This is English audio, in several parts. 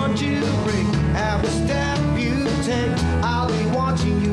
want you to break. Every step you take, I'll be watching you.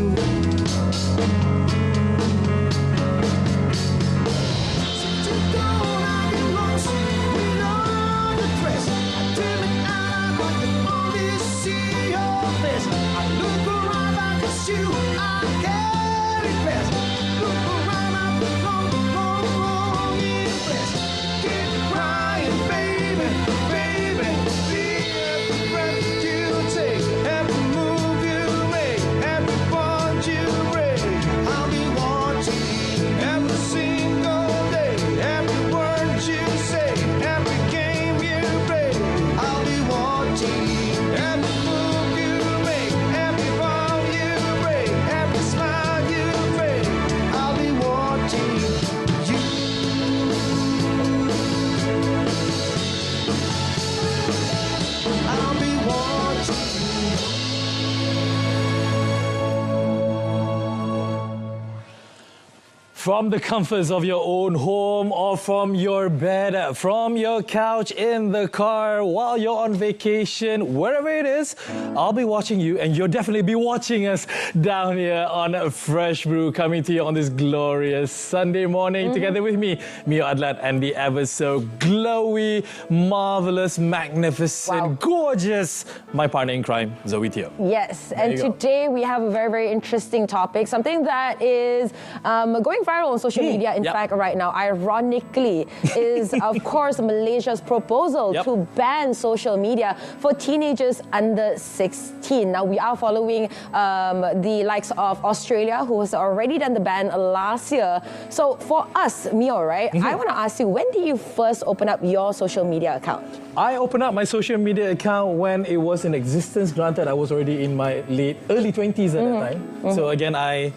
From the comforts of your own home or from your bed, from your couch, in the car, while you're on vacation, wherever it is, I'll be watching you and you'll definitely be watching us down here on Fresh Brew, coming to you on this glorious Sunday morning together with me, Meor, Addelan, and the ever so glowy, marvellous, magnificent, gorgeous, my partner in crime, Zooey Teo. Yes, and today we have a very, very interesting topic, something that is going viral on social media, in fact, right now, ironically, is, of course, Malaysia's proposal to ban social media for teenagers under 16. Now, we are following the likes of Australia, who has already done the ban last year. So, for us, Meor, right, I want to ask you, when did you first open up your social media account? I opened up my social media account when it was in existence. Granted, I was already in my early 20s at that time. So again, I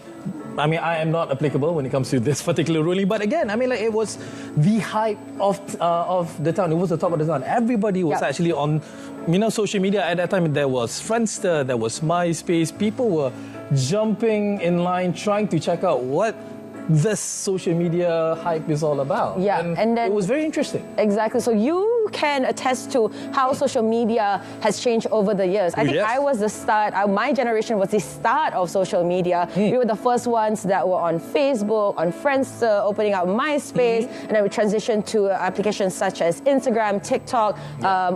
am not applicable when it comes to this particular ruling. But again, it was the hype of the town. It was the top of the town. Everybody was actually on, social media at that time. There was Friendster, there was MySpace. People were jumping in line trying to check out what this social media hype is all about. Yeah, and then it was very interesting. Exactly. So you can attest to how social media has changed over the years. I think I was the start, my generation was the start of social media. We were the first ones that were on Facebook, on Friendster, opening up MySpace, and then we transitioned to applications such as Instagram, TikTok,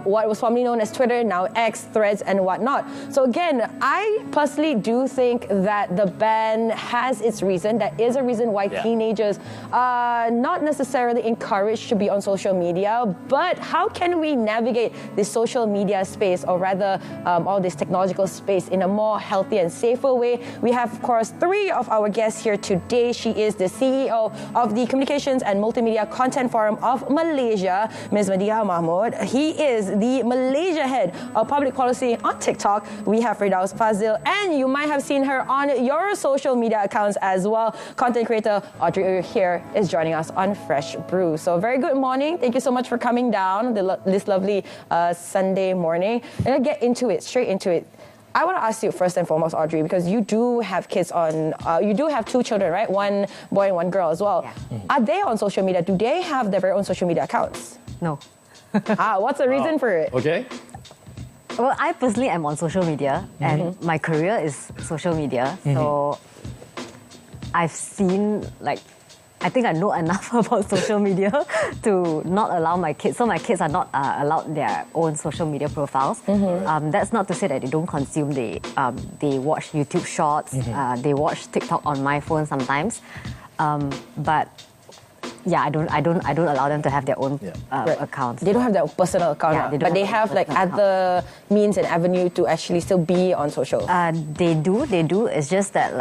what was formerly known as Twitter, now X, Threads, and whatnot. So again, I personally do think that the ban has its reason. That is a reason why teenagers are not necessarily encouraged to be on social media, but how can we navigate this social media space, or rather all this technological space, in a more healthy and safer way? We have, of course, three of our guests here today. She is the CEO of the Communications and Multimedia Content Forum of Malaysia, Ms. Mediha Mahmood. He is the Malaysia head of public policy on TikTok. We have Firdaus Fazil, and you might have seen her on your social media accounts as well. Content creator Audrey Ooi here is joining us on Fresh Brew. So very good morning. Thank you so much for coming down this lovely Sunday morning. I'm going to get into it, straight into it. I want to ask you first and foremost, Audrey, because you do have kids on, you do have two children, right? One boy and one girl as well. Yeah. Are they on social media? Do they have their very own social media accounts? No. What's the reason for it? Okay. Well, I personally am on social media, and my career is social media. So I've seen, I think I know enough about social media to not allow my kids. So my kids are not allowed their own social media profiles. That's not to say that they don't consume. They watch YouTube Shorts. They watch TikTok on my phone sometimes. But yeah, I don't allow them to have their own accounts. They don't have their personal account, but they have other means and avenue to actually still be on social. They do. It's just that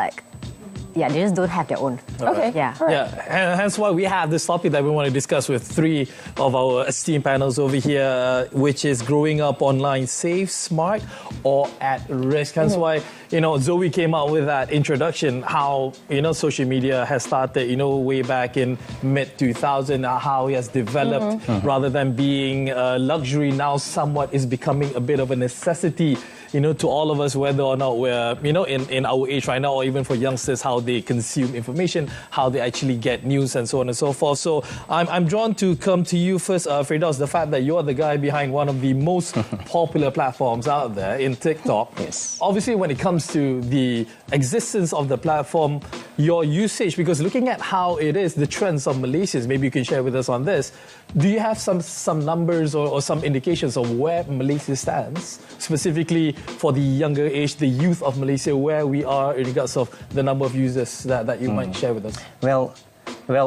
they just don't have their own. Okay. Yeah. Right. Yeah. Hence why we have this topic that we want to discuss with three of our esteemed panels over here, which is growing up online, safe, smart, or at risk. Hence why, Zooey came out with that introduction, how, social media has started, way back in mid-2000, how it has developed rather than being a luxury, now somewhat is becoming a bit of a necessity to all of us, whether or not we're, in our age right now, or even for youngsters, how they consume information, how they actually get news and so on and so forth. So I'm drawn to come to you first, Firdaus, the fact that you're the guy behind one of the most popular platforms out there in TikTok. Yes. Obviously, when it comes to the existence of the platform, your usage, because looking at how it is, the trends of Malaysians, maybe you can share with us on this. Do you have some numbers or some indications of where Malaysia stands, specifically for the younger age, the youth of Malaysia, where we are in regards of the number of users that you might share with us? Well,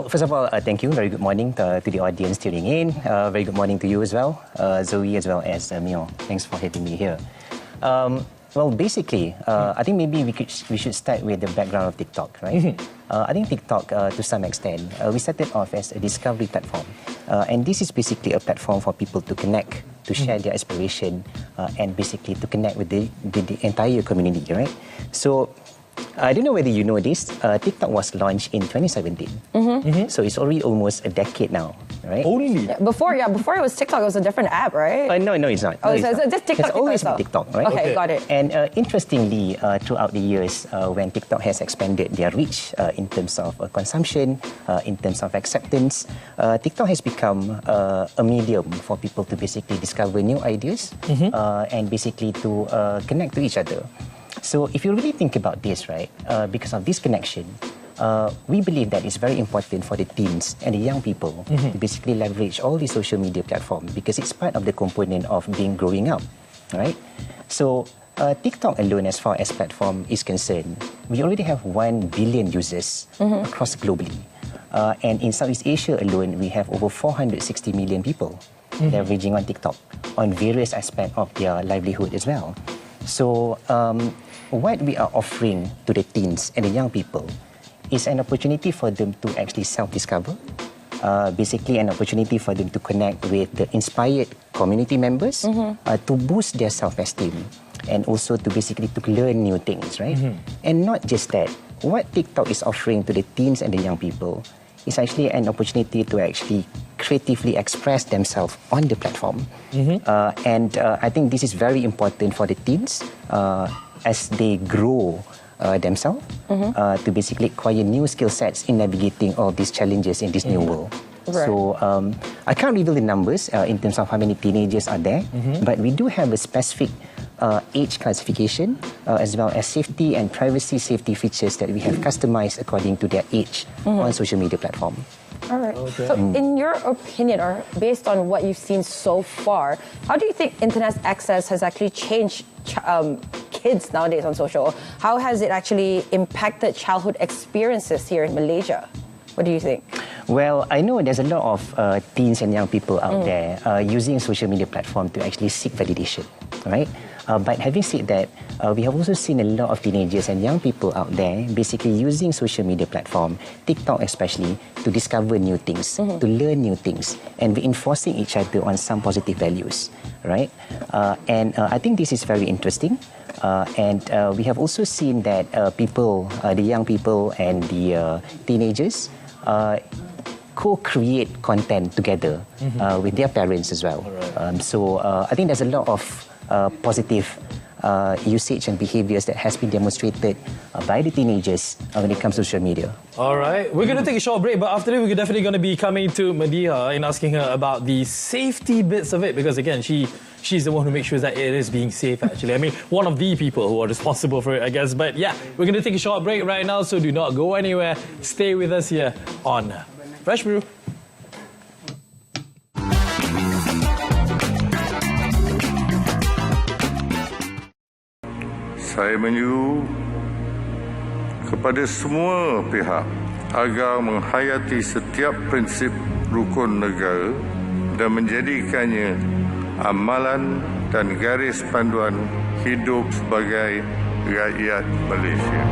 first of all, thank you. Very good morning to the audience tuning in. Very good morning to you as well, Zooey, as well as Meor. Thanks for having me here. Well, basically, I think maybe we should start with the background of TikTok, right? I think TikTok, to some extent, we started off as a discovery platform. And this is basically a platform for people to connect, to share their aspiration, and basically to connect with the entire community, right? So, I don't know whether you know this, TikTok was launched in 2017. So it's already almost a decade now, right? Only? Yeah, before it was TikTok, it was a different app, right? No, it's not. Oh, No, so it's just TikTok. It's always been TikTok, right? Okay, got it. And interestingly, throughout the years, when TikTok has expanded their reach in terms of consumption, in terms of acceptance, TikTok has become a medium for people to basically discover new ideas and basically to connect to each other. So if you really think about this, right, because of this connection, we believe that it's very important for the teens and the young people to basically leverage all the social media platforms because it's part of the component of growing up, right? So TikTok alone, as far as platform is concerned, we already have 1 billion users across globally. And in Southeast Asia alone, we have over 460 million people leveraging on TikTok on various aspects of their livelihood as well. So what we are offering to the teens and the young people is an opportunity for them to actually self-discover, basically an opportunity for them to connect with the inspired community members, to boost their self-esteem, and also to basically to learn new things, right? And not just that, what TikTok is offering to the teens and the young people is actually an opportunity to actually creatively express themselves on the platform. And I think this is very important for the teens as they grow themselves to basically acquire new skill sets in navigating all these challenges in this new world. Right. So I can't reveal the numbers in terms of how many teenagers are there, but we do have a specific age classification as well as safety and privacy safety features that we have customized according to their age on social media platform. All right. Okay. So in your opinion, or based on what you've seen so far, how do you think internet access has actually changed kids nowadays on social? How has it actually impacted childhood experiences here in Malaysia? What do you think? Well, I know there's a lot of teens and young people out there using social media platform to actually seek validation, right? But having said that, we have also seen a lot of teenagers and young people out there basically using social media platform, TikTok especially, to discover new things, to learn new things, and reinforcing each other on some positive values, right? And I think this is very interesting. And we have also seen that people, the young people and the teenagers, co-create content together with their parents as well. Right. So I think there's a lot of positive usage and behaviors that has been demonstrated by the teenagers when it comes to social media. All right, we're going to take a short break, but after that we're definitely going to be coming to Mediha and asking her about the safety bits of it, because again, she's the one who makes sure that it is being safe, actually. I mean, one of the people who are responsible for it, I guess. But yeah, we're going to take a short break right now, so do not go anywhere. Stay with us here on Fresh Brew. Saya menyeru kepada semua pihak agar menghayati setiap prinsip rukun negara dan menjadikannya amalan dan garis panduan hidup sebagai rakyat Malaysia.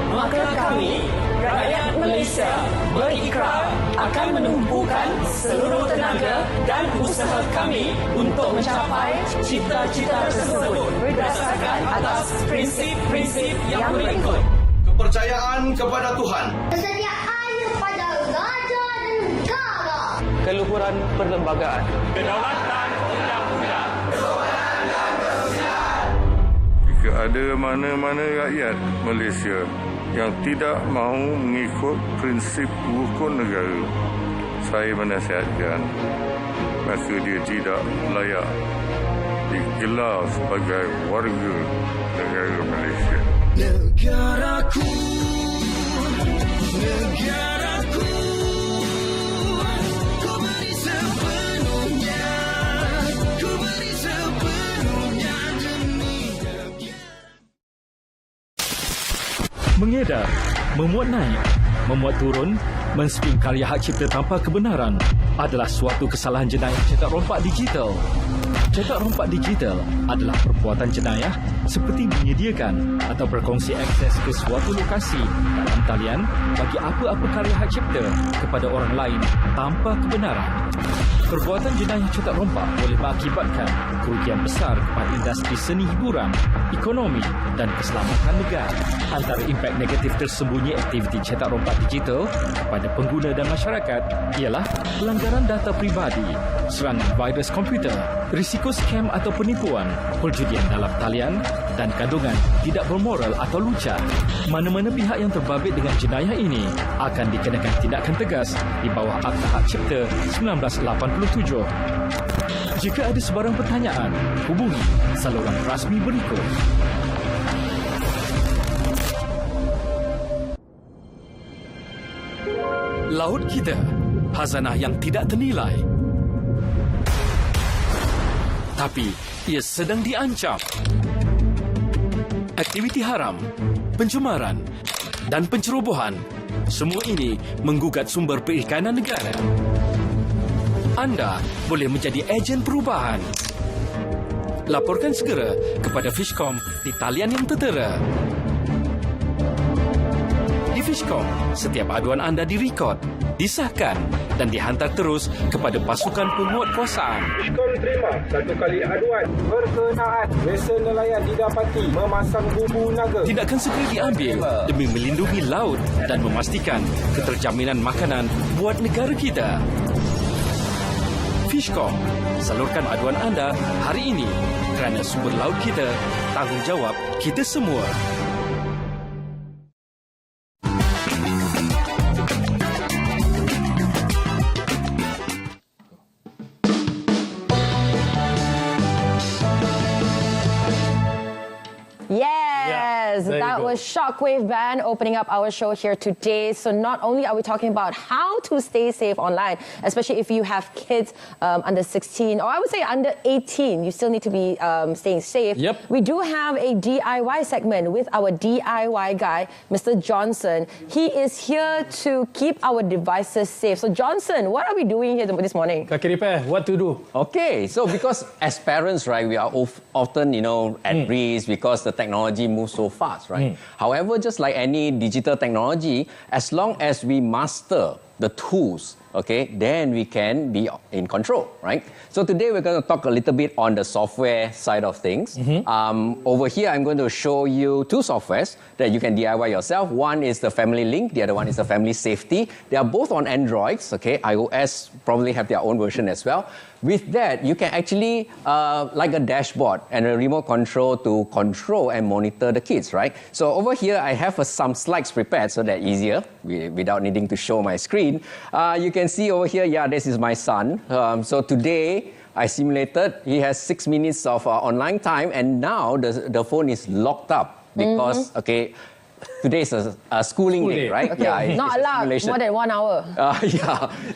Maka kami, rakyat Malaysia, berikrar akan menumpukan seluruh tenaga dan usaha kami untuk mencapai cita-cita tersebut berdasarkan atas prinsip-prinsip yang berikut. Kepercayaan kepada Tuhan. Kesetiaan kepada raja dan negara. Keluhuran perlembagaan. Kedaulatan undang-undang. Ketuhanan dan ada mana-mana rakyat Malaysia yang tidak mahu mengikut prinsip rukun negara, saya menasihatkan maka dia tidak layak digelar sebagai warga negara Malaysia. Negaraku, negaraku, ku beri sepenuhnya, ku beri sepenuhnya demi negara. Mengedar, memuat naik, memuat turun, men-spin karya hak cipta tanpa kebenaran adalah suatu kesalahan jenayah cetak rompak digital. Cetak rompak digital adalah perbuatan jenayah seperti menyediakan atau berkongsi akses ke suatu lokasi dalam talian bagi apa-apa karya hak cipta kepada orang lain tanpa kebenaran. Perbuatan jenayah cetak rompak boleh mengakibatkan kerugian besar kepada industri seni hiburan, ekonomi dan keselamatan negara. Antara impak negatif tersembunyi aktiviti cetak rompak digital kepada pengguna dan masyarakat ialah pelanggaran data pribadi, serangan virus komputer, risiko scam atau penipuan, perjudian dalam talian dan kandungan tidak bermoral atau lucah. Mana-mana pihak yang terbabit dengan jenayah ini akan dikenakan tindakan tegas di bawah Akta Hak Cipta 1987. Jika ada sebarang pertanyaan, hubungi saluran rasmi berikut. Laut kita, khazanah yang tidak ternilai. Tapi ia sedang diancam. Aktiviti haram, pencemaran dan pencerobohan, semua ini menggugat sumber perikanan negara. Anda boleh menjadi ejen perubahan. Laporkan segera kepada Fishcom di talian yang tertera. Di Fishcom, setiap aduan anda direkod, disahkan dan dihantar terus kepada pasukan penguatkuasaan. Fishcom terima 1 kali aduan berkenaan vessel nelayan didapati memasang bubu naga. Tindakan segera diambil demi melindungi laut dan memastikan keterjaminan makanan buat negara kita. Fishcom, salurkan aduan anda hari ini kerana sumber laut kita, tanggungjawab kita semua. That was ShockWave Band opening up our show here today. So not only are we talking about how to stay safe online, especially if you have kids under 16, or I would say under 18, you still need to be staying safe. Yep. We do have a DIY segment with our DIY guy, Mr. Johnson. He is here to keep our devices safe. So Johnson, what are we doing here this morning? Kaki repair, what to do? Okay, so because as parents, right, we are often, at risk because the technology moves so fast, right? However, just like any digital technology, as long as we master the tools, okay, then we can be in control, right? So today we're going to talk a little bit on the software side of things. Over here, I'm going to show you 2 softwares that you can DIY yourself. One is the Family Link, the other one is the Family Safety. They are both on Androids, okay? iOS probably have their own version as well. With that, you can actually, like a dashboard and a remote control to control and monitor the kids, right? So over here, I have some slides prepared so that easier, without needing to show my screen. You can see over here, this is my son. So today, I simulated, he has 6 minutes of online time, and now the phone is locked up because, okay, today is a schooling day, right? Okay. Yeah, not allowed more than 1 hour.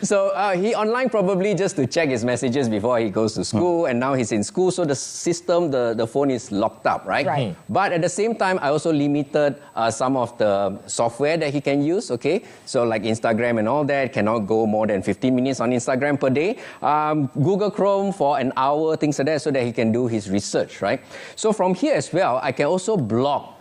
So he online probably just to check his messages before he goes to school, and now he's in school, so the system, the phone is locked up, right? But at the same time, I also limited some of the software that he can use, okay? So like Instagram and all that, cannot go more than 15 minutes on Instagram per day. Google Chrome for an hour, things like that, so that he can do his research, right? So from here as well, I can also block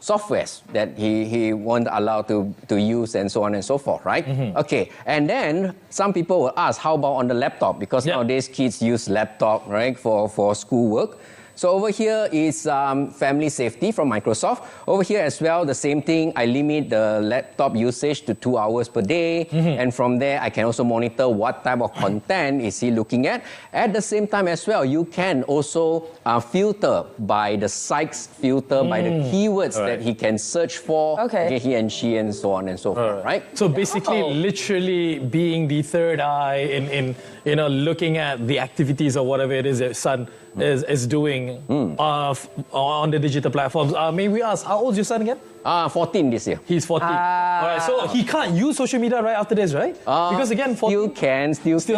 softwares that he won't allow to use and so on and so forth, right? Okay, and then some people will ask, how about on the laptop? Because nowadays kids use laptop, right, for schoolwork. So over here is family safety from Microsoft. Over here as well, the same thing. I limit the laptop usage to 2 hours per day. And from there, I can also monitor what type of content is he looking at. At the same time as well, you can also filter by the sites, filter by the keywords that he can search for, he and she and so on and so forth, right? So basically, literally being the third eye in looking at the activities or whatever it is that son is doing on the digital platforms. May we ask, how old is your son again? 14 this year. He's 14. All right, so he can't use social media right after this, right? Because again, still can.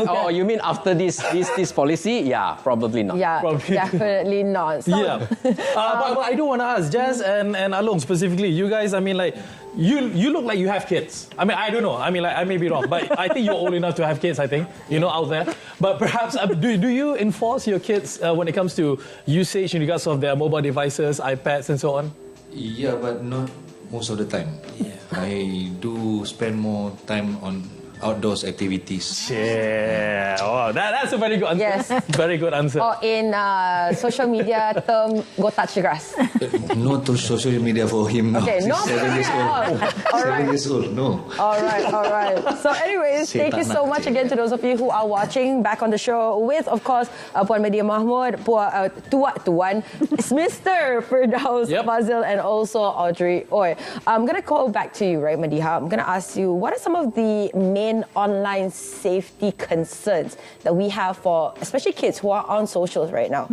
Oh, you mean after this policy? Yeah, probably not. Yeah, definitely not. So, but I do want to ask Jazz and Along specifically. You guys, I mean, like, you look like you have kids. I mean, I don't know. I mean, like, I may be wrong, but I think you're old enough to have kids. I think out there. But perhaps do you enforce your kids when it comes to usage in regards of their mobile devices, iPads, and so on? Yeah, but not most of the time. I do spend more time on outdoors activities. Yeah, oh, that's a very good answer. Yes. Very good answer. Or in social media term, go touch the grass. No to social media for him now. Okay, no. 7 years old. All 7 right. years old, no. All right. So anyways, thank you so much again to those of you who are watching back on the show with, of course, Puan Media Mahmood, Tuan, Mr. Firdaus Fazil, and also Audrey Ooi. I'm going to call back to you, right, Mediha? I'm going to ask you, what are some of the main online safety concerns that we have for especially kids who are on socials right now?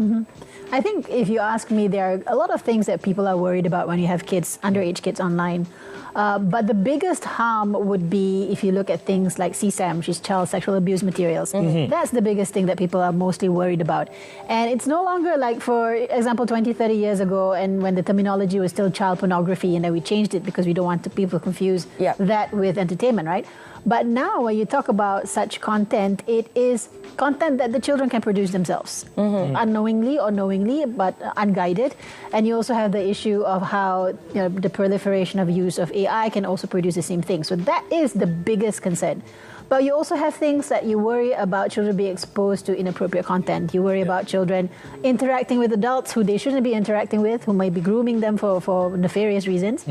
I think if you ask me, there are a lot of things that people are worried about when you have kids, underage kids online. But the biggest harm would be if you look at things like CSAM, which is child sexual abuse materials. That's the biggest thing that people are mostly worried about. And it's no longer like, for example, 20, 30 years ago, and when the terminology was still child pornography, and then we changed it because we don't want people to confuse that with entertainment, right? But now when you talk about such content, it is content that the children can produce themselves, unknowingly or knowingly, but unguided. And you also have the issue of how the proliferation of use of AI can also produce the same thing. So that is the biggest concern. But you also have things that you worry about children being exposed to inappropriate content. You worry about children interacting with adults who they shouldn't be interacting with, who might be grooming them for nefarious reasons.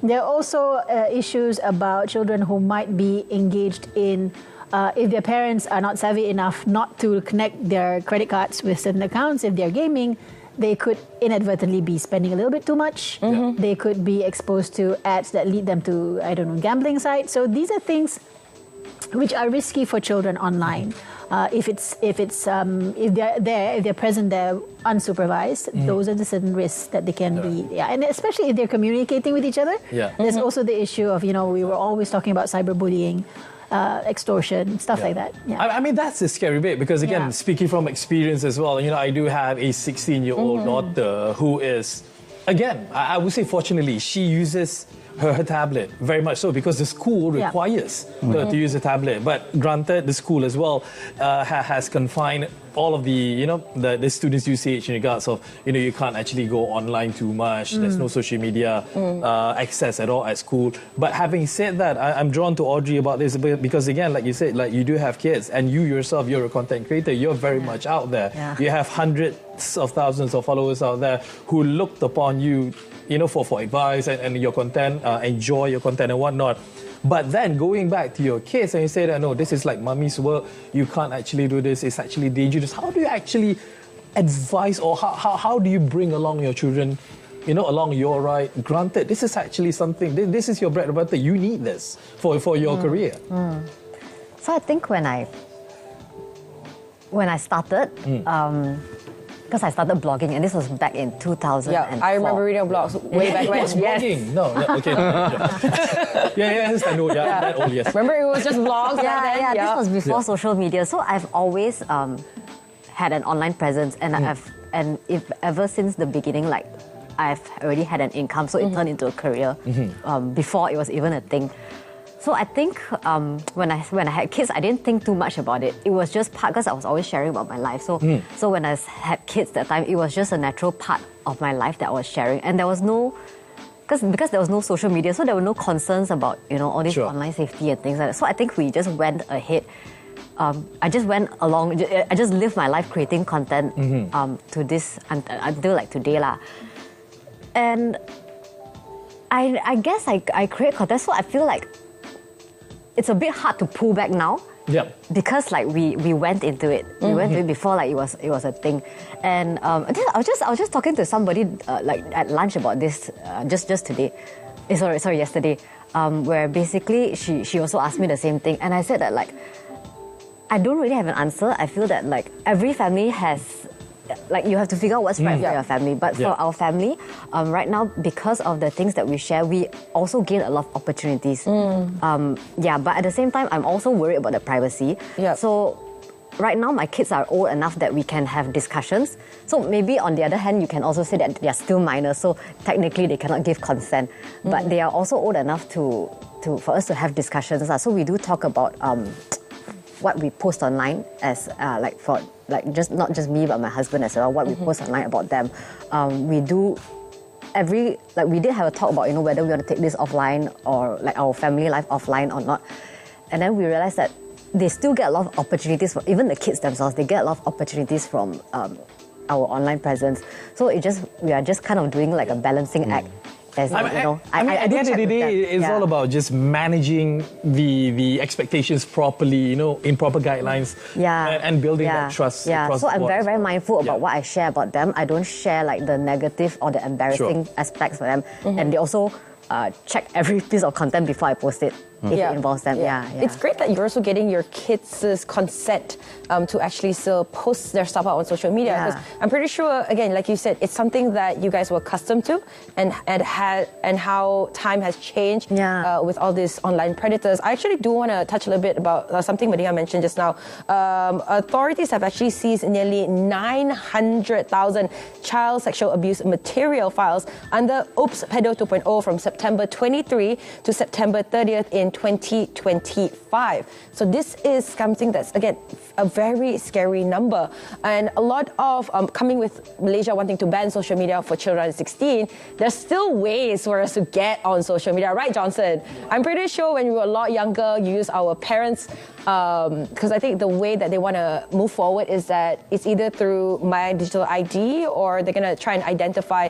There are also issues about children who might be engaged in, if their parents are not savvy enough not to connect their credit cards with certain accounts, if they're gaming, they could inadvertently be spending a little bit too much. They could be exposed to ads that lead them to, gambling sites. So these are things which are risky for children online. If they're present there unsupervised, those are the certain risks that they can be. And especially if they're communicating with each other. There's also the issue of, we were always talking about cyberbullying, extortion, stuff like that. I mean, that's the scary bit because, again, speaking from experience as well, I do have a 16-year-old daughter who is, again, I would say fortunately, she uses her tablet, very much so, because the school requires her to use a tablet. But granted, the school as well has confined all of the, the students' usage in regards of, you can't actually go online too much. There's no social media access at all at school. But having said that, I'm drawn to Audrey about this because, again, like you said, like you do have kids and you yourself, you're a content creator. You're very much out there. You have hundreds of thousands of followers out there who looked upon you, for advice and your content, enjoy your content and whatnot. But then going back to your kids and you say that, no, this is like mommy's work, you can't actually do this, it's actually dangerous. How do you actually advise, or how do you bring along your children, along your ride? Granted, this is actually something, this is your bread and butter, you need this for your career. So I think when I started, because I started blogging, and this was back in 2004. Yeah, I remember reading blogs way back when. Blogging? No, okay. Yes, I know. That old, yes. Remember, it was just blogs back then? This was before social media. So I've always had an online presence, and ever since the beginning, like I've already had an income, so it turned into a career before it was even a thing. So I think when I had kids, I didn't think too much about it. It was just part, because I was always sharing about my life. So when I had kids that time, it was just a natural part of my life that I was sharing. And there was no, because there was no social media, so there were no concerns about, all this online safety and things like that. So I think we just went ahead I just went along. I just lived my life creating content to this until like today lah. And I guess I create content, so I feel like it's a bit hard to pull back now. Yeah. Because like we went into it. We went into it before like it was a thing. And I was just talking to somebody like at lunch about this just today. Sorry, yesterday. Where basically she also asked me the same thing, and I said that like I don't really have an answer. I feel that like every family has, like you have to figure out what's right for your family. But for our family, right now, because of the things that we share, we also gain a lot of opportunities. But at the same time, I'm also worried about the privacy. So right now, my kids are old enough that we can have discussions. So maybe on the other hand, you can also say that they are still minors, so technically they cannot give consent. But they are also old enough for us to have discussions. So we do talk about what we post online as not just me but my husband as well. What we post online about them. We do we did have a talk about whether we want to take this offline or like our family life offline or not. And then we realized that they still get a lot of opportunities, even the kids themselves, they get a lot of opportunities from our online presence. So we are just kind of doing like a balancing act. At the end of the day, it's all about just managing the expectations properly, in proper guidelines, and building that trust. So I'm very, very mindful about what I share about them. I don't share like the negative or the embarrassing aspects for them. And they also check every piece of content before I post it. If it involves them. It's great that you're also getting your kids' consent to actually still post their stuff out on social media. Because I'm pretty sure, again, like you said, it's something that you guys were accustomed to, and how time has changed with all these online predators. I actually do want to touch a little bit about something Mediha mentioned just now. Authorities have actually seized nearly 900,000 child sexual abuse material files under Oops Pedo 2.0 from September 23 to September 30th in 2025. So this is something that's, again, a very scary number. And a lot of, coming with Malaysia wanting to ban social media for children under 16, there's still ways for us to get on social media. Right, Johnson? I'm pretty sure when we were a lot younger, you used our parents, because I think the way that they want to move forward is that it's either through my digital ID or they're going to try and identify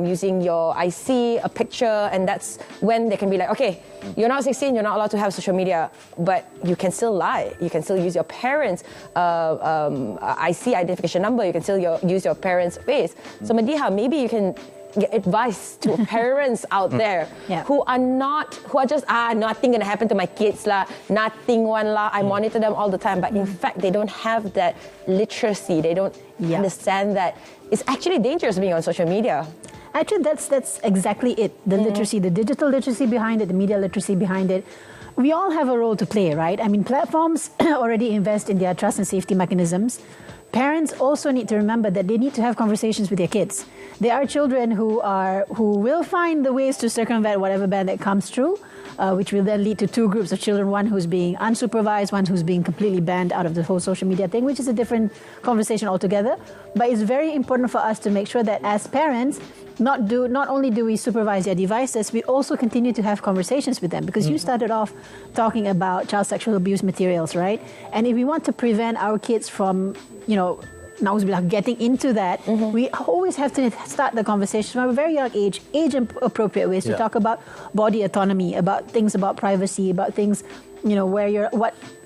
using your IC, a picture, and that's when they can be like, okay, you're not 16, you're not allowed to have social media, but you can still lie. You can still use your parents' IC identification number. You can still use your parents' face. So Mediha, maybe you can get advice to parents out there who are just nothing gonna happen to my kids lah, nothing one lah. I monitor them all the time, but in fact they don't have that literacy. They don't understand that it's actually dangerous being on social media. Actually, that's exactly it. The literacy, the digital literacy behind it, the media literacy behind it. We all have a role to play, right? I mean, platforms already invest in their trust and safety mechanisms. Parents also need to remember that they need to have conversations with their kids. There are children who will find the ways to circumvent whatever ban that comes through, which will then lead to two groups of children, one who's being unsupervised, one who's being completely banned out of the whole social media thing, which is a different conversation altogether. But it's very important for us to make sure that as parents, not only do we supervise their devices, we also continue to have conversations with them, because you started off talking about child sexual abuse materials, right? And if we want to prevent our kids from, getting into that, we always have to start the conversation from a very young age-appropriate ways to talk about body autonomy, about things about privacy, about things, where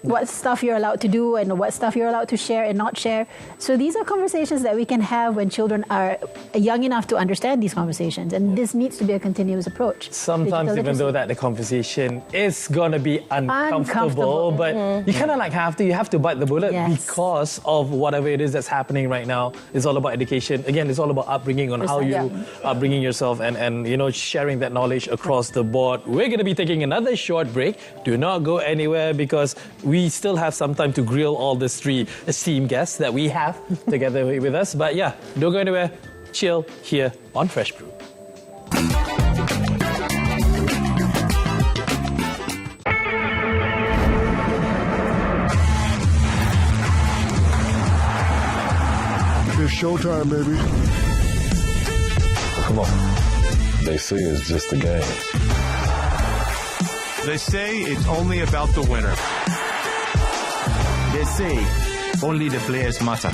what stuff you're allowed to do and what stuff you're allowed to share and not share. So these are conversations that we can have when children are young enough to understand these conversations, and this needs to be a continuous approach. Sometimes even though that the conversation is going to be uncomfortable, but you kind of have to bite the bullet because of whatever it is that's happening right now. It's all about education. Again, it's all about upbringing on how you are bringing yourself and sharing that knowledge across the board. We're going to be taking another short break. Do not go anywhere, because we still have some time to grill all these three esteemed guests that we have together with us. But don't go anywhere. Chill here on Fresh Brew. It's showtime, baby. Come on. They say it's just a game. They say it's only about the winner. They say only the players matter.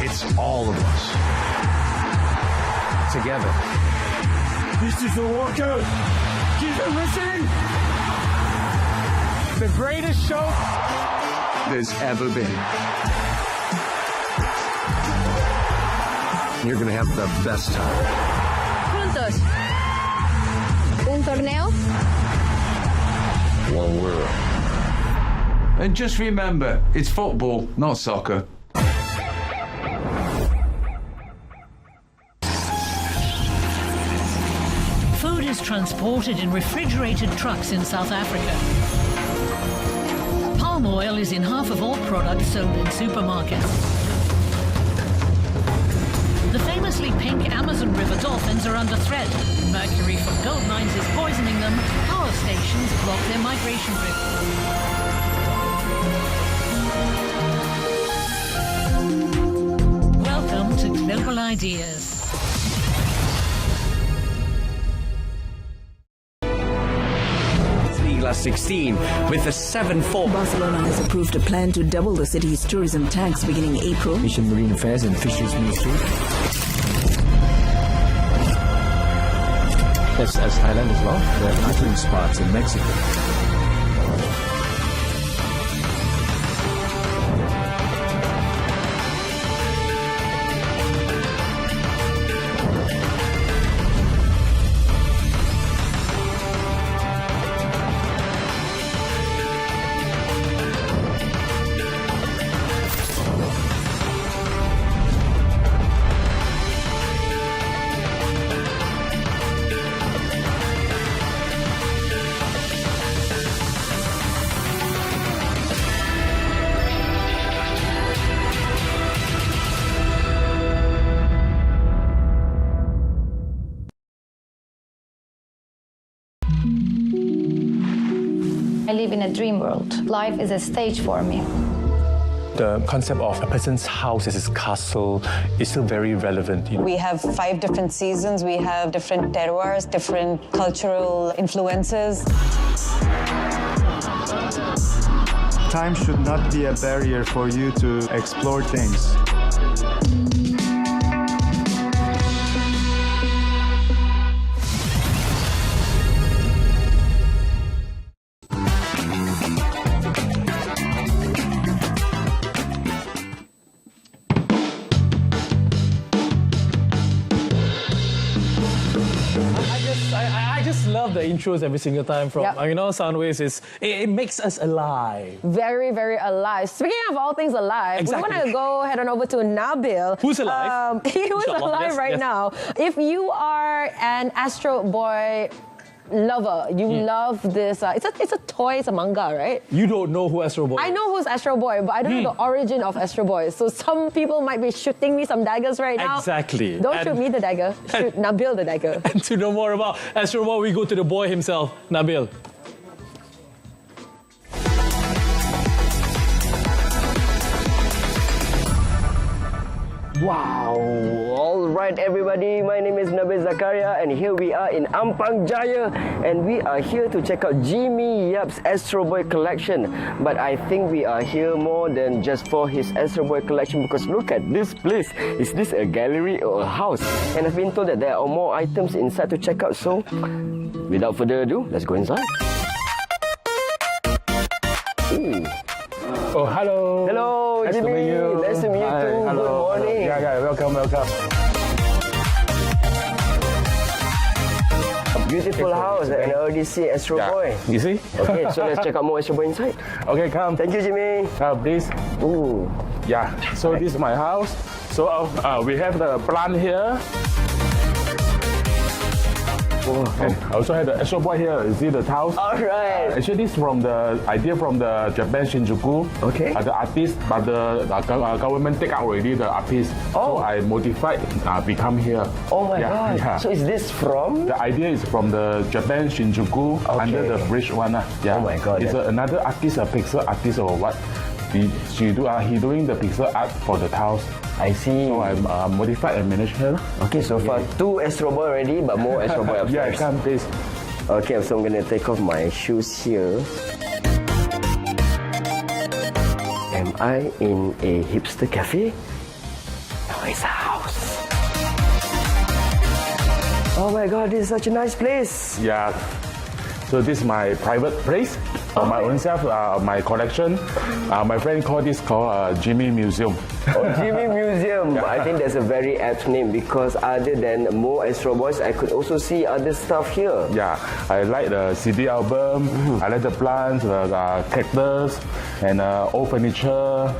It's all of us. Together. This is the walkout. Keep it listening. The greatest show There's ever been. You're going to have the best time. Juntos. Un torneo. One world. And just remember, it's football, not soccer. Food is transported in refrigerated trucks in South Africa. Palm oil is in half of all products sold in supermarkets. The famously pink Amazon River dolphins are under threat. Mercury from gold mines is poisoning them. Power stations block their migration route. Welcome to Global Ideas. Last 16 with a 7-4. Barcelona has approved a plan to double the city's tourism tax beginning April. Mission Marine Affairs and Fisheries Ministry. Yes, as Thailand as well. There are tourism spots in Mexico. I live in a dream world. Life is a stage for me. The concept of a person's house as his castle is still very relevant. We have 5 different seasons. We have different terroirs, different cultural influences. Time should not be a barrier for you to explore things. The intros every single time from Soundwaves it makes us alive. Very, very alive. Speaking of all things alive, exactly. We want to go head on over to Nabil. Who's alive? Who's alive right now. If you are an Astro Boy lover, you love this. It's a toy, it's a manga, right? You don't know who Astro Boy is. I know who's Astro Boy, but I don't know the origin of Astro Boy. So some people might be shooting me some daggers right now. Exactly. Don't shoot me the dagger. Shoot Nabil the dagger. And to know more about Astro Boy, we go to the boy himself, Nabil. Wow! Alright everybody, my name is Nabil Zakaria and here we are in Ampang Jaya and we are here to check out Jimmy Yap's Astro Boy collection. But I think we are here more than just for his Astro Boy collection because look at this place. Is this a gallery or a house? And I've been told that there are more items inside to check out, so without further ado, let's go inside. Ooh. Oh, hello. Hello, nice Jimmy. To meet you. Nice to meet you too. Hello. Good morning. Yeah, welcome. A beautiful house and I already see Astro Boy. You see? Okay, so let's check out more Astro Boy inside. Okay, come. Thank you, Jimmy. Please. Ooh. Yeah, so this is my house. So we have the plant here. And I also have the Astro Boy here. You see the tiles? All right. Actually, this is from the idea from the Japan Shinjuku. Okay. The artist, but the government take out already the art piece. So I modified, become here. Oh my God. Yeah. So is this from? The idea is from the Japan Shinjuku under the bridge one. Yeah. Oh my God. It's another artist, a pixel artist or what. he doing the pixel art for the tiles. I see. So I modified and managed her. Okay, so far 2 Astro Boy already, but more Astro Boy upstairs. Yeah, I can please. Okay, so I'm gonna take off my shoes here. Am I in a hipster cafe? No, it's a house. Oh my God, this is such a nice place. Yeah. So this is my private place. My own self, my collection. My friend called this Jimmy Museum. Oh, Jimmy Museum. I think that's a very apt name because other than more Astro Boys, I could also see other stuff here. Yeah, I like the CD album. I like the plants, the cactus, and old furniture.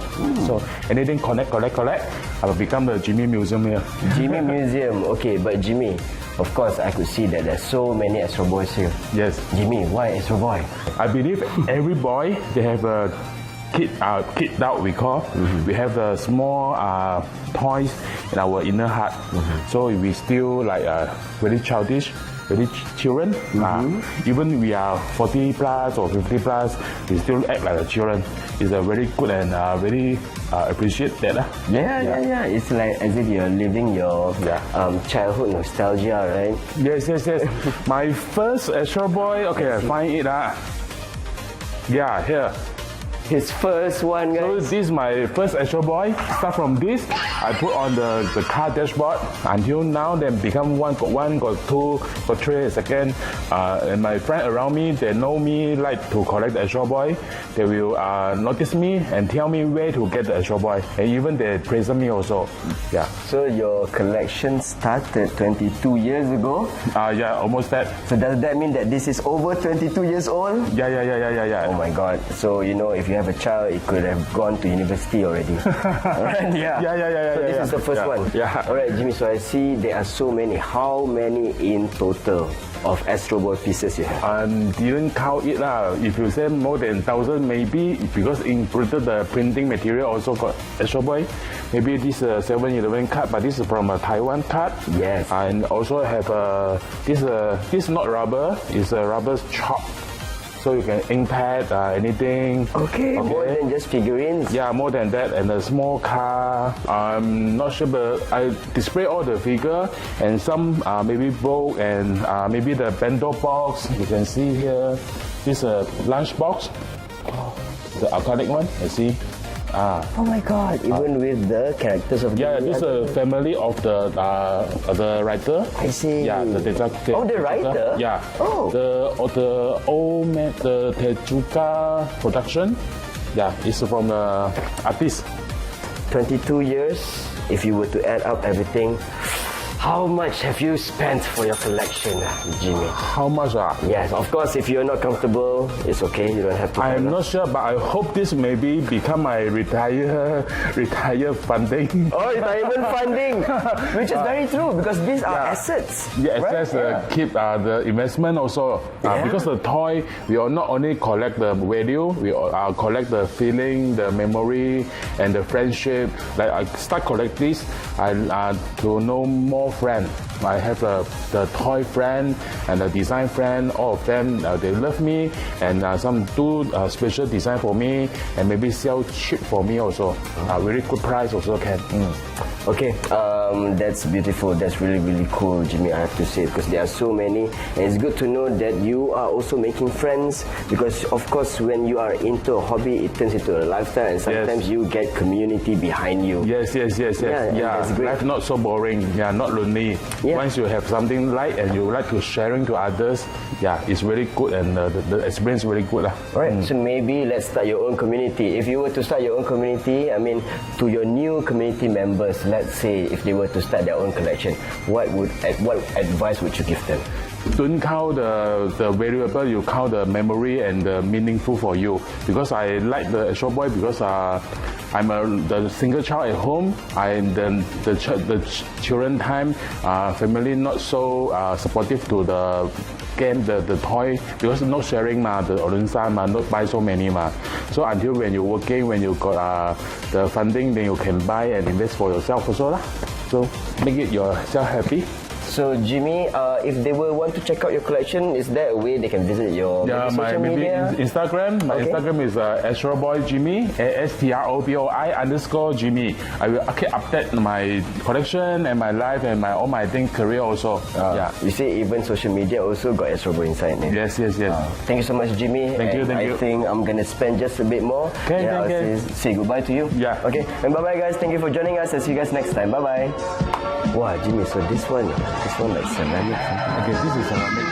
So anything collect. I will become the Jimmy Museum here. Jimmy Museum. Okay, but Jimmy, of course, I could see that there's so many Astro Boys here. Yes. Jimmy, why Astro Boy? I believe every boy, they have a kid out, we call. We have the small toys in our inner heart. So we still like very childish, very children. Even we are 40 plus or 50 plus, we still act like a children. It's a very good and very appreciate that. Yeah. It's like as if you're living your childhood nostalgia, right? Yes. My first Astro Boy, okay, I find it. Yeah, here. His first one, guys. So this is my first Astro Boy. Start from this, I put on the car dashboard until now. Then become one, got two, got three. Second, and my friend around me, they know me like to collect the Astro Boy. They will notice me and tell me where to get the Astro Boy, and even they praise me also. Yeah. So your collection started 22 years ago. Yeah, almost that. So does that mean that this is over 22 years old? Yeah. Oh my God. So if you have a child, it could have gone to university already. Alright, Yeah. So this is the first one. Yeah. Alright, Jimmy. So I see there are so many. How many in total of Astro Boy pieces you have? Didn't count it lah. If you say more than 1,000, maybe because included the printing material also got Astro Boy. Maybe this 7-Eleven card, but this is from a Taiwan card. Yes. And also have this not rubber. It's a rubber chalk. So you can ink pad anything. Okay, more than just figurines. Yeah, more than that, and a small car. I'm not sure, but I display all the figure and some maybe bowl and maybe the bento box. You can see here, this lunch box, the acrylic one. You see. Oh my God! Even with the characters of this is a family of the writer. I see. Yeah, the writer. Yeah. Oh. The old man, the Tezuka production. Yeah, it's from the artist. 22 years. If you were to add up everything, how much have you spent for your collection, Jimmy? How much? Yes, of course, if you're not comfortable, it's okay. You don't have to. I'm not sure, but I hope this maybe become my retire funding. Oh, retirement funding, which is very true because these are assets. Yeah, assets keep the investment also. Because the toy, we will not only collect the value, we collect the feeling, the memory, and the friendship. Like I start collect this, to know more friend. I have the toy friend and the design friend. All of them, they love me, and some do special design for me, and maybe sell cheap for me also. Very good price also can. Okay, that's beautiful. That's really, really cool, Jimmy, I have to say, because there are so many. And it's good to know that you are also making friends, because of course when you are into a hobby, it turns into a lifestyle, and sometimes you get community behind you. Yes. Yeah, that's great. Life not so boring. Yeah, not lonely. Yeah. Once you have something like and you like to sharing to others, it's really good, and the experience is really good. Alright, so maybe let's start your own community. If you were to start your own community, to your new community members, let's say if they were to start their own collection, what advice would you give them? Don't count the variable, you count the memory and the meaningful for you. Because I like the Astro Boy because I'm the single child at home. The children time, family not so supportive to the game, the toy, because no sharing the Olunsan not buy so many So until when you're working, when you got the funding, then you can buy and invest for yourself also So make it yourself happy. So Jimmy, if they will want to check out your collection, is there a way they can visit your social media? Instagram. My Instagram is AstroBoyJimmy, ASTROBOI_Jimmy. I will update my collection and my life and all my career also. You see, even social media also got Astro Boy inside. Yes. Thank you so much, Jimmy. Thank you. I think I'm gonna spend just a bit more. Okay. Say goodbye to you. Yeah. Okay. And bye guys. Thank you for joining us. And see you guys next time. Bye. Wow, Jimmy. So this one like ceramic. Okay, this is ceramic.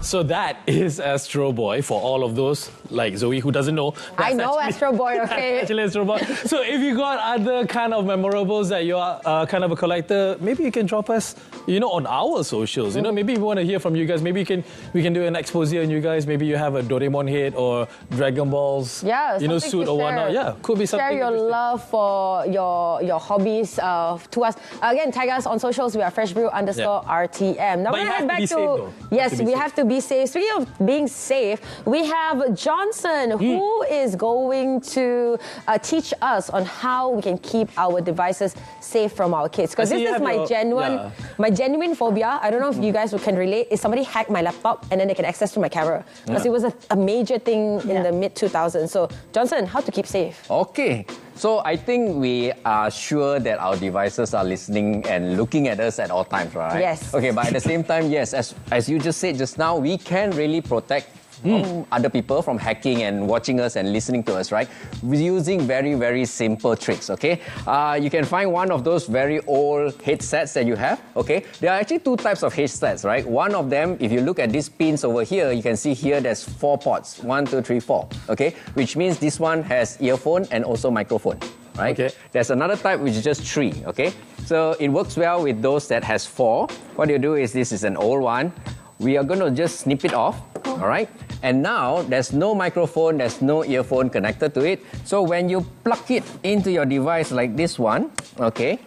So that is Astro Boy for all of those like Zooey who doesn't know. I know Astro Boy, okay? Actually Astro Boy. So if you got other kind of memorables that you are kind of a collector, maybe you can drop us, on our socials. Maybe we want to hear from you guys. Maybe we can do an expose on you guys. Maybe you have a Doraemon head or Dragon Balls, suit or whatnot. Yeah, could be something. Share your love for your hobbies to us. Again, tag us on socials. We are FreshBrew_RTM. Now we're head back to we have to be safe. Speaking of being safe, we have Johnson who is going to teach us on how we can keep our devices safe from our kids. Because this is my genuine phobia. I don't know if you guys can relate. Is somebody hacked my laptop and then they can access to my camera? Because it was a major thing in the mid-2000s. So Johnson, how to keep safe? Okay. So I think we are sure that our devices are listening and looking at us at all times, right? Yes. Okay, but at the same time, yes, as you just said just now, we can really protect other people from hacking and watching us and listening to us, right? Using very, very simple tricks, okay? You can find one of those very old headsets that you have, okay? There are actually two types of headsets, right? One of them, if you look at these pins over here, you can see here there's 4 ports, 1, 2, 3, 4, okay? Which means this one has earphone and also microphone, right? Okay. There's another type which is just 3, okay? So it works well with those that has 4. What you do is, this is an old one. We are going to just snip it off, all right? And now there's no microphone, there's no earphone connected to it. So when you plug it into your device like this one, okay,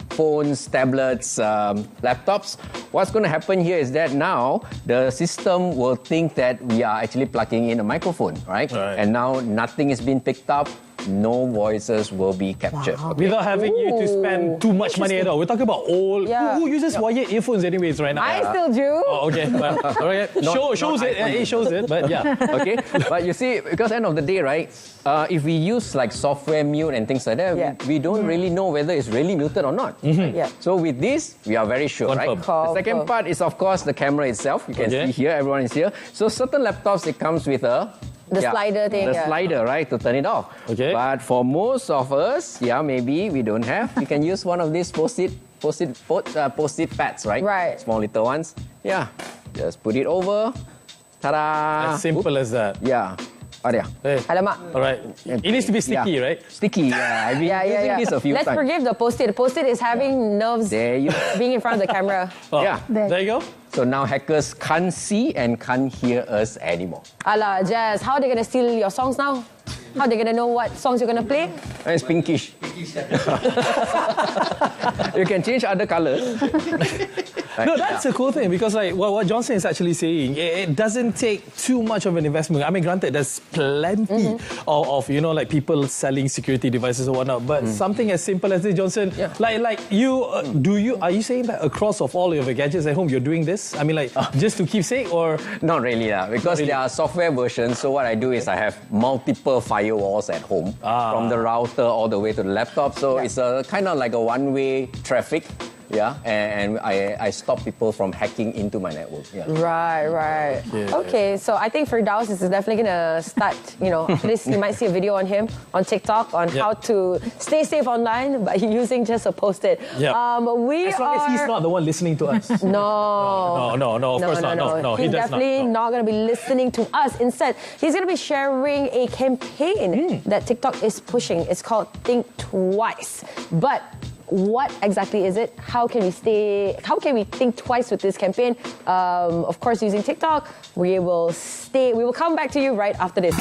phones, tablets, laptops, what's going to happen here is that now the system will think that we are actually plugging in a microphone, right? And now nothing is being picked up. No voices will be captured. Wow. Without having you to spend too much money at all. We're talking about old... Who uses wired earphones anyways right now? I still do. Oh, okay. But, all right. Shows it, but yeah. Okay. But you see, because end of the day, right, if we use like software mute and things like that, we don't really know whether it's really muted or not. So with this, we are very sure, right? The second part is, of course, the camera itself. You can see here, everyone is here. So certain laptops, it comes with a... The slider thing. The slider, right, to turn it off. Okay. But for most of us, maybe we don't have. You can use one of these post-it pads, right? Right. Small little ones. Yeah. Just put it over. Ta-da! As simple as that. Yeah. Hey. Alamak. All right. It needs to be sticky, right? Sticky, yeah. I've been using this a few times. Let's forgive the post-it. The post-it is having nerves being in front of the camera. There you go. So now hackers can't see and can't hear us anymore. Ala, Jazz, how are they going to steal your songs now? How are they going to know what songs you're going to play? It's pinkish. You can change other colors. No, that's a cool thing because like what Johnson is actually saying, it doesn't take too much of an investment. I mean, granted, there's plenty of like people selling security devices or whatnot, but something as simple as this, Johnson, like you, are you saying that across of all of your gadgets at home, you're doing this? I mean, like just to keep safe or? Not really, because there are software versions. So what I do is I have multiple firewalls at home, from the router all the way to the laptop. So it's a kind of like a one-way traffic. And I stop people from hacking into my network. Right. Okay, so I think Firdaus is definitely going to start, after this, you might see a video on him on TikTok on how to stay safe online by using just a post-it. As long as he's not the one listening to us. No, of course not. No, he's definitely not going to be listening to us. Instead, he's going to be sharing a campaign that TikTok is pushing. It's called Think Twice. But what exactly is it? How can we think twice with this campaign? Of course, using TikTok. We will come back to you right after this.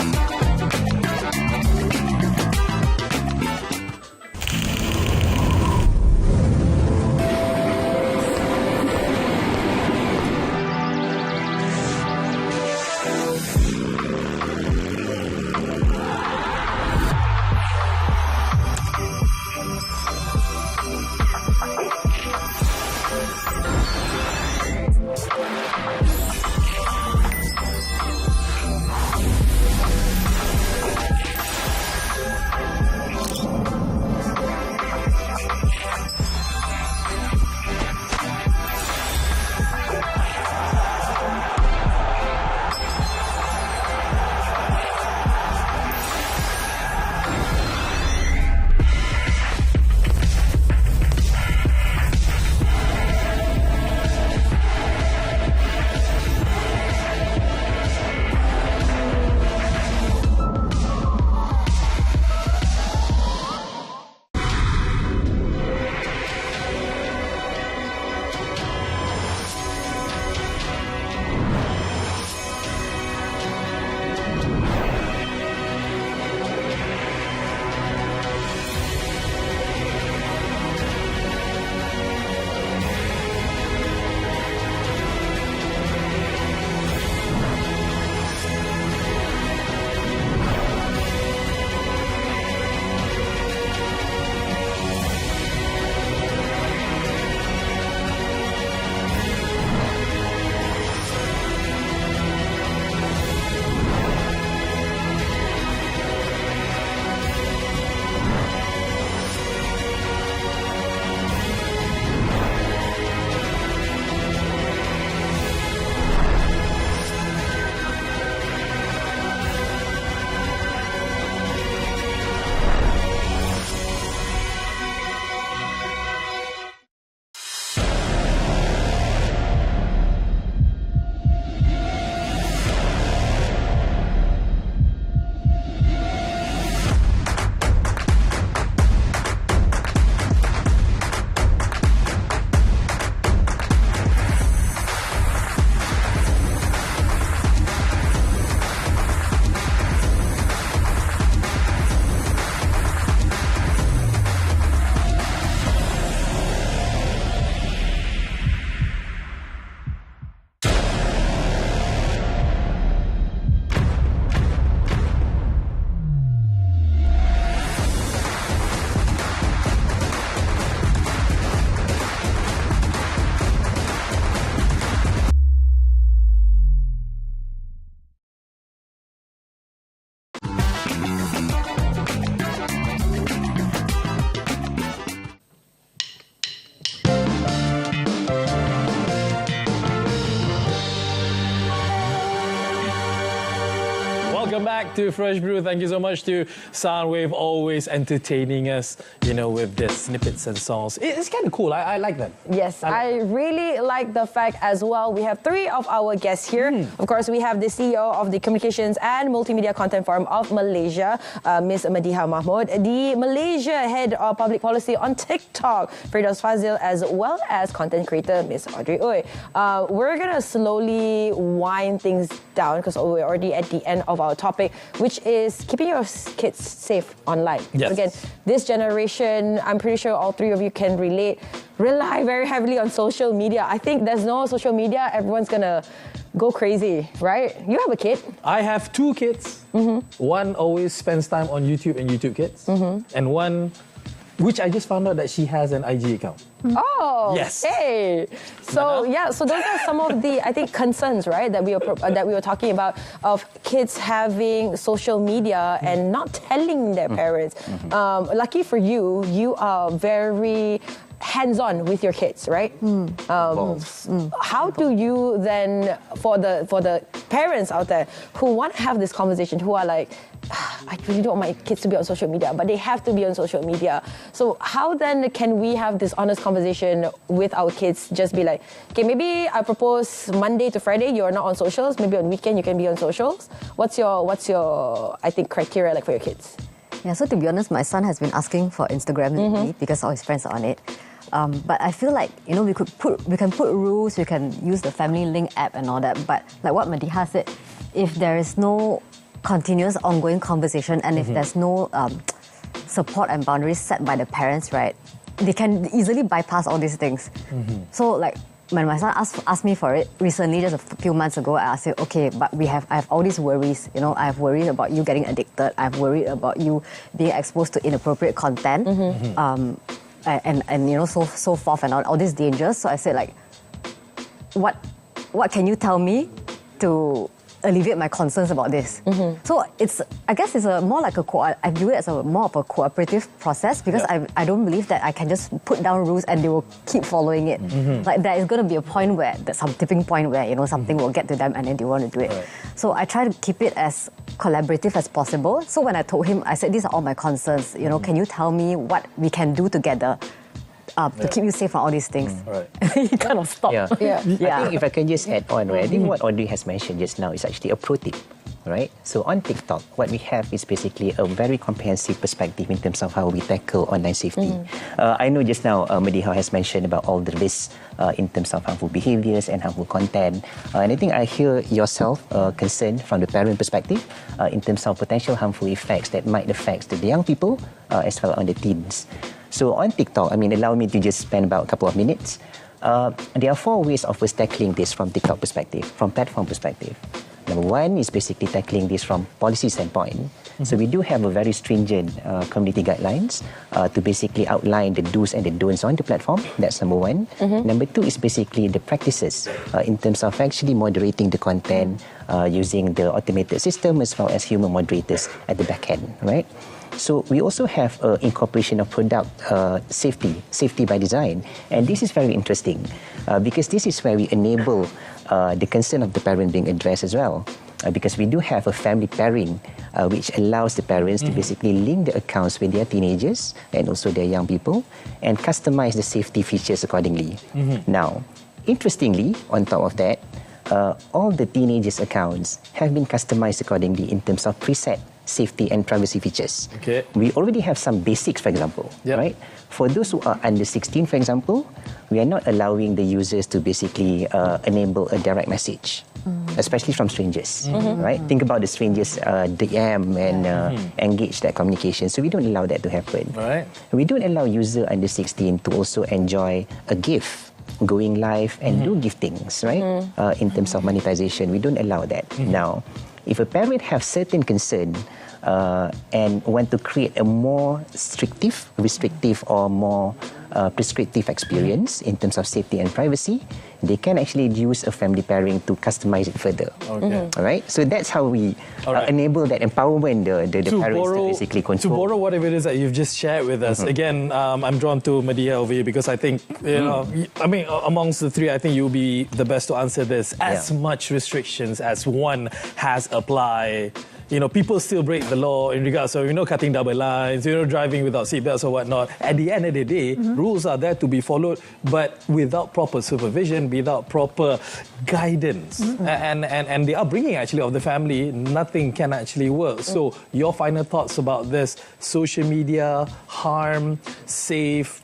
welcome back to Fresh Brew. Thank you so much to Soundwave, always entertaining us, with the snippets and songs. It's kind of cool. I like that. Yes, I really like the fact as well. We have 3 of our guests here. Of course, we have the CEO of the Communications and Multimedia Content Forum of Malaysia, Ms. Mediha Mahmood, the Malaysia Head of Public Policy on TikTok, Firdaus Fazil, as well as content creator, Ms. Audrey Ooi. We're going to slowly wind things down because we're already at the end of our topic, which is keeping your kids safe online. Yes. Again, this generation, I'm pretty sure all 3 of you can rely very heavily on social media. I think there's no social media, everyone's gonna go crazy, right? You have a kid. I have 2 kids. One always spends time on YouTube and YouTube Kids, and one, which I just found out that she has an IG account. Oh, yes. Hey. So so those are some of the, I think, concerns, right, that we were talking about, of kids having social media and not telling their parents. Lucky for you, you are very hands-on with your kids, right? How do you then, for the parents out there who want to have this conversation, who are like, I really don't want my kids to be on social media, but they have to be on social media. So how then can we have this honest conversation with our kids? Just be like, okay, maybe I propose Monday to Friday, you're not on socials. Maybe on weekend you can be on socials. What's your I think, criteria like for your kids? Yeah, so to be honest, my son has been asking for Instagram lately because all his friends are on it. But I feel like, we can put rules, we can use the Family Link app and all that. But like what Mediha said, if there is no continuous ongoing conversation and if there's no support and boundaries set by the parents, right, they can easily bypass all these things. So like when my son asked me for it recently, just a few months ago, I asked him, okay, but I have all these worries. I have worried about you getting addicted. I've worried about you being exposed to inappropriate content. And so forth and all these dangers. So I said, like, what can you tell me to alleviate my concerns about this? So I guess it's more like I view it as more of a cooperative process, because I don't believe that I can just put down rules and they will keep following it. Like there is going to be a point where there's some tipping point where something will get to them and then they want to do it. So I try to keep it as collaborative as possible. So when I told him, I said, these are all my concerns. Can you tell me what we can do together to keep you safe from all these things? He kind of stopped. I think if I can just add on, right, I think what Audrey has mentioned just now is actually a pro tip, right? So on TikTok, what we have is basically a very comprehensive perspective in terms of how we tackle online safety. I know just now Mediha has mentioned about all the risks in terms of harmful behaviors and harmful content. And I think I hear yourself concerned from the parent perspective in terms of potential harmful effects that might affect the young people as well on the teens. So on TikTok, allow me to just spend about a couple of minutes. There are 4 ways of us tackling this from TikTok perspective, from platform perspective. Number 1 is basically tackling this from policy standpoint. So we do have a very stringent community guidelines to basically outline the do's and the don'ts on the platform. That's number 1. Number 2 is basically the practices in terms of actually moderating the content using the automated system as well as human moderators at the back end, right? So we also have incorporation of product safety by design. And this is very interesting because this is where we enable the concern of the parent being addressed as well. Because we do have a family pairing which allows the parents to basically link the accounts with their teenagers and also their young people and customize the safety features accordingly. Now, interestingly, on top of that, all the teenagers' accounts have been customized accordingly in terms of preset safety and privacy features. We already have some basics, for example, right? For those who are under 16, for example, we are not allowing the users to basically enable a direct message, especially from strangers, right? Think about the strangers DM and engage that communication. So we don't allow that to happen. We don't allow user under 16 to also enjoy a gift, going live and do giftings, right? In terms of monetization, we don't allow that. Now, if a parent have certain concern and want to create a more restrictive or more prescriptive experience in terms of safety and privacy, they can actually use a family pairing to customize it further. All right? So that's how we enable that empowerment, the parents to basically control. To borrow whatever it is that you've just shared with us, again, I'm drawn to Mediha over here because I think, amongst the 3, I think you'll be the best to answer this. As much restrictions as one has applied, people still break the law in regards of, cutting double lines, driving without seatbelts or whatnot. At the end of the day, rules are there to be followed, but without proper supervision, without proper guidance, and the upbringing actually of the family, nothing can actually work. So your final thoughts about this social media, harm, safe,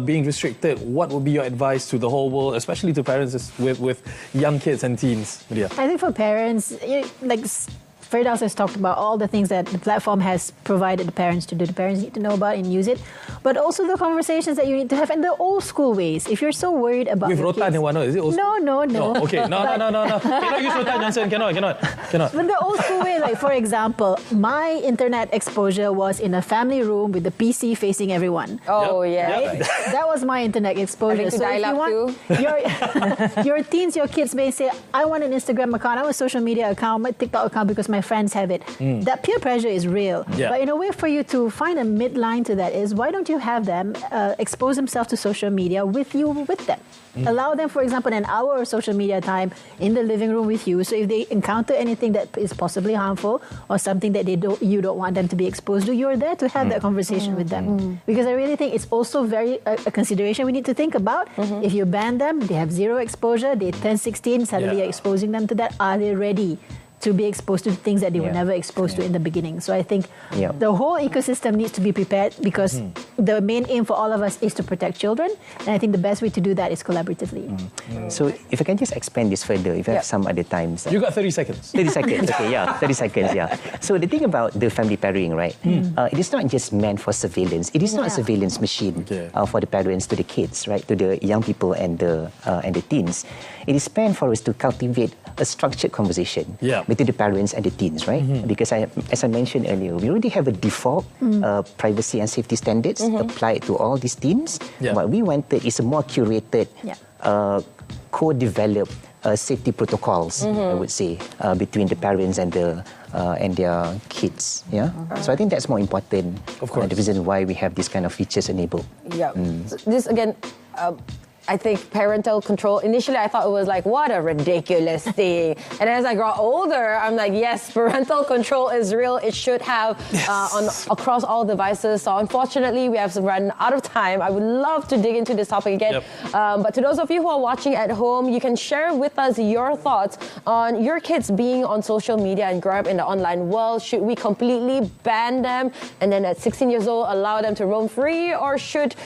being restricted, what would be your advice to the whole world, especially to parents with young kids and teens? Mediha. I think for parents, like Firdaus has talked about all the things that the platform has provided the parents to do. The parents need to know about and use it, but also the conversations that you need to have in the old school ways. If you're so worried about with rotan and whatnot, is it old school? No. Okay, no. Cannot use rotan, Johnson. Cannot. But the old school way, like for example, my internet exposure was in a family room with the PC facing everyone. Oh yeah, right? That was my internet exposure. So if you want your teens, your kids may say, I want an Instagram account, I want a social media account, my TikTok account because my friends have it. That peer pressure is real. But in a way for you to find a midline to that is, why don't you have them expose themselves to social media with them? Allow them, for example, an hour of social media time in the living room with you. So if they encounter anything that is possibly harmful or something that you don't want them to be exposed to, you're there to have that conversation with them. Because I really think it's also a consideration we need to think about. If you ban them, they have zero exposure, they turn 16, suddenly you're exposing them to that. Are they ready to be exposed to things that they were never exposed to in the beginning? So I think the whole ecosystem needs to be prepared, because the main aim for all of us is to protect children, and I think the best way to do that is collaboratively. So if I can just expand this further, if I have some other times. You got 30 seconds. 30 seconds, okay, 30 seconds, So the thing about the family pairing, right? It is not just meant for surveillance. It is not a surveillance machine for the parents to the kids, right? To the young people and the teens. It is meant for us to cultivate a structured conversation between the parents and the teens, right? Because as I mentioned earlier, we already have a default privacy and safety standards applied to all these teens. What we wanted is a more curated, co-developed safety protocols, I would say, between the parents and their kids. So I think that's more important. Of course. The reason why we have these kind of features enabled. So this again. I think parental control, initially I thought it was like, what a ridiculous thing. And as I got older, I'm like, yes, parental control is real. It should have across all devices. So unfortunately, we have run out of time. I would love to dig into this topic again. But to those of you who are watching at home, you can share with us your thoughts on your kids being on social media and growing up in the online world. Should we completely ban them and then at 16 years old allow them to roam free? Or should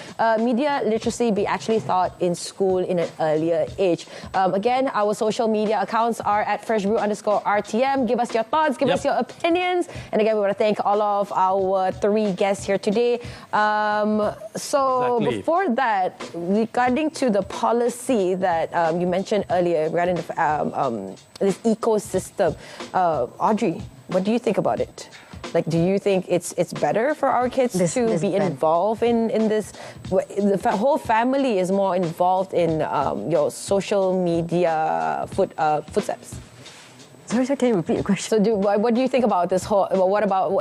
media literacy be actually taught in school in an earlier age? Again, our social media accounts are at freshbrew_RTM. Give us your thoughts, give us your opinions. And again, we want to thank all of our 3 guests here today. Before that, regarding to the policy that you mentioned earlier regarding this ecosystem, Audrey, what do you think about it? Like, do you think it's better for our kids to be involved in this? The whole family is more involved in your social media footsteps. Sorry, can you repeat your question? So, what do you think about this whole? What about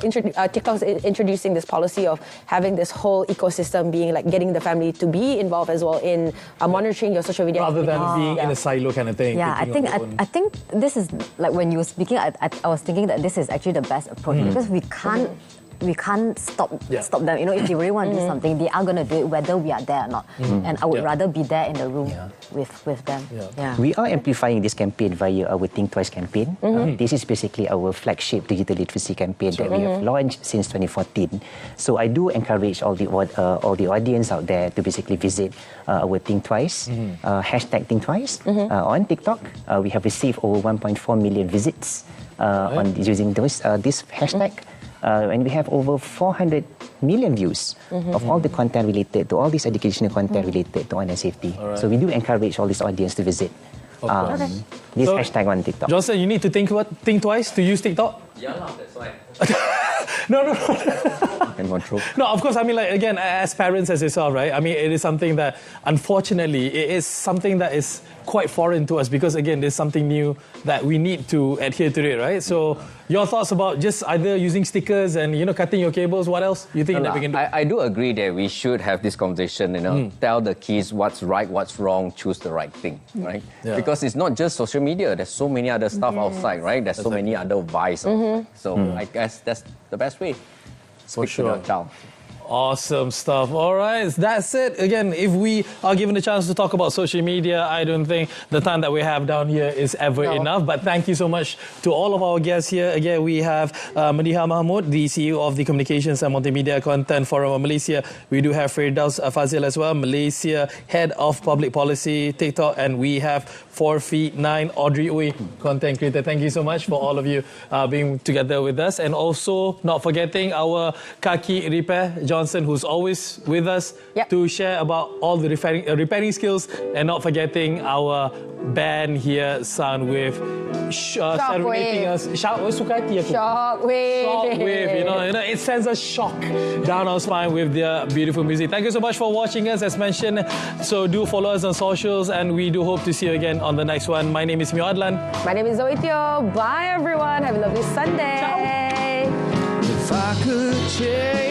TikTok's introducing this policy of having this whole ecosystem being like getting the family to be involved as well in monitoring your social media rather than being in a silo kind of thing? Yeah, I think this is like when you were speaking, I was thinking that this is actually the best approach because we can't stop them. If they really want to do something, they are going to do it whether we are there or not. And I would rather be there in the room with them. We are amplifying this campaign via our Think Twice campaign. This is basically our flagship digital literacy campaign that we have launched since 2014. So I do encourage all the audience out there to basically visit our Think Twice, hashtag Think Twice on TikTok. We have received over 1.4 million visits on using this hashtag. And we have over 400 million views of all the content related to all this educational content related to online safety. So we do encourage all this audience to visit this hashtag on TikTok. Johnson, you need to think twice to use TikTok. Yeah, that's why. No. and wardrobe. No, of course, I mean, like, again, as parents, as yourself, right? I mean, it is something that, unfortunately, it is something that is quite foreign to us because, again, there's something new that we need to adhere to it, right? So, your thoughts about just either using stickers and, you know, cutting your cables, what else you think that we can do? I do agree that we should have this conversation, you know, tell the kids what's right, what's wrong, choose the right thing, right? Yeah. Because it's not just social media, there's so many other stuff outside, right? There's so many other vices. So I guess that's the best way. For Speak to the child. Awesome stuff. All right, that's it. Again, if we are given a chance to talk about social media, I don't think the time that we have down here is ever enough. But thank you so much to all of our guests here. Again, we have Mediha Mahmood, the CEO of the Communications and Multimedia Content Forum of Malaysia. We do have Firdaus Fazil as well, Malaysia Head of Public Policy, TikTok. And we have 4feetnine, Audrey Ooi, content creator. Thank you so much for all of you being together with us. And also, not forgetting our KLIK repair, Johnson, who's always with us to share about all the repairing skills, and not forgetting our band here, sound with serenading us. Shockwave. Shockwave. You know, it sends a shock down our spine with their beautiful music. Thank you so much for watching us, as mentioned. So do follow us on socials, and we do hope to see you again on the next one. My name is Meor. My name is Zooey. Bye, everyone. Have a lovely Sunday. Ciao. If I could change